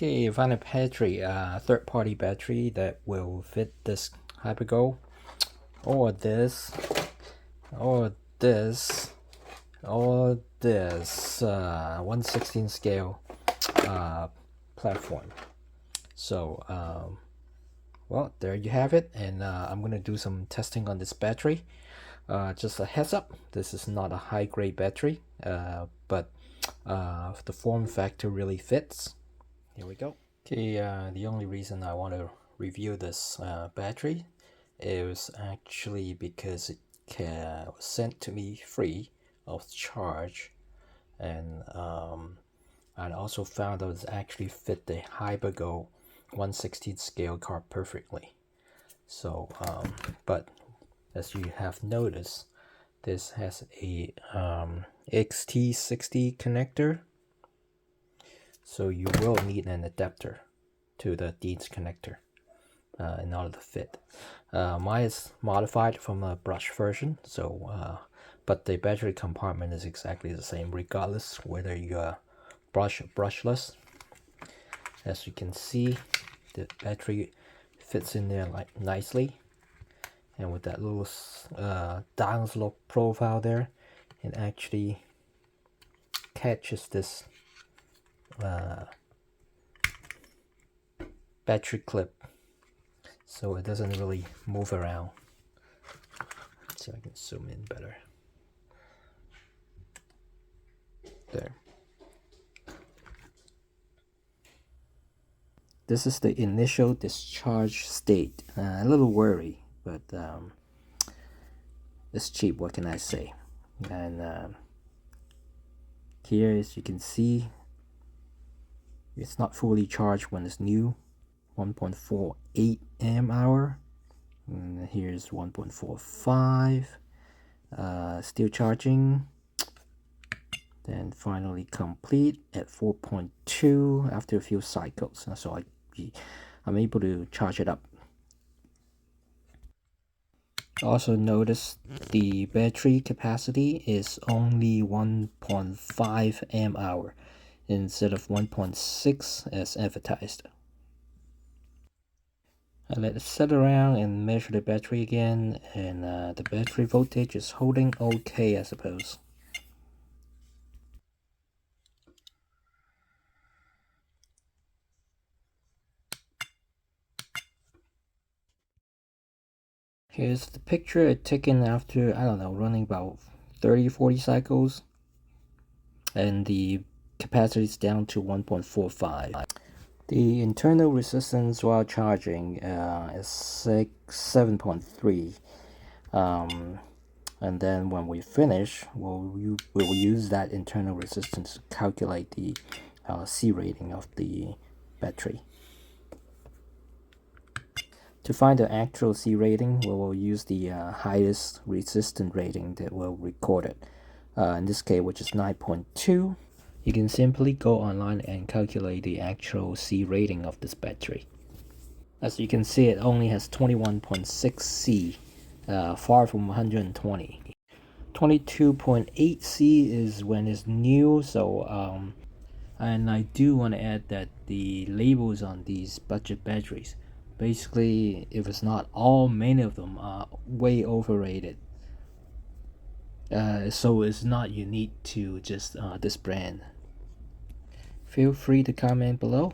Okay, I found a battery, third-party battery that will fit this HyperGo, or this, or this, or this 1/16 scale platform. So, well, there you have it, and I'm gonna do some testing on this battery. Just a heads up, this is not a high-grade battery, but the form factor really fits. Here we go. Okay, the only reason I want to review this battery is actually because it was sent to me free of charge, and I also found that it actually fit the HyperGo 1/16 scale card perfectly. So, but as you have noticed, this has a H16 connector. So you will need an adapter to the Dean's connector in order to fit. Mine is modified from a brush version, so but the battery compartment is exactly the same regardless whether you are brush or brushless. As you can see, the battery fits in there like nicely, and with that little downslope profile there, it actually catches this battery clip, so it doesn't really move around. So I can zoom in better. There. This is the initial discharge state. A little worry, but it's cheap, what can I say? And here, as you can see, it's not fully charged when it's new. 1.48 amp hour, and here's 1.45. Still charging, then finally complete at 4.2 after a few cycles. So I'm able to charge it up. Also notice the battery capacity is only 1.5 amp hour instead of 1.6 as advertised. I let it sit around and measure the battery again, and the battery voltage is holding okay, I suppose. Here's the picture taken after, I don't know, running about 30-40 cycles, and the capacity is down to 1.45. The internal resistance while charging is 7.3, and then when we finish, we'll use that internal resistance to calculate the C rating of the battery. To find the actual C rating, we will use the highest resistance rating that we'll record it. In this case, which is 9.2. You can simply go online and calculate the actual C rating of this battery. As you can see, it only has 21.6 C, far from 120. 22.8 C is when it's new, so and I do want to add that the labels on these budget batteries, basically, if it's not all, many of them are way overrated. So it's not unique to just this brand. Feel free to comment below.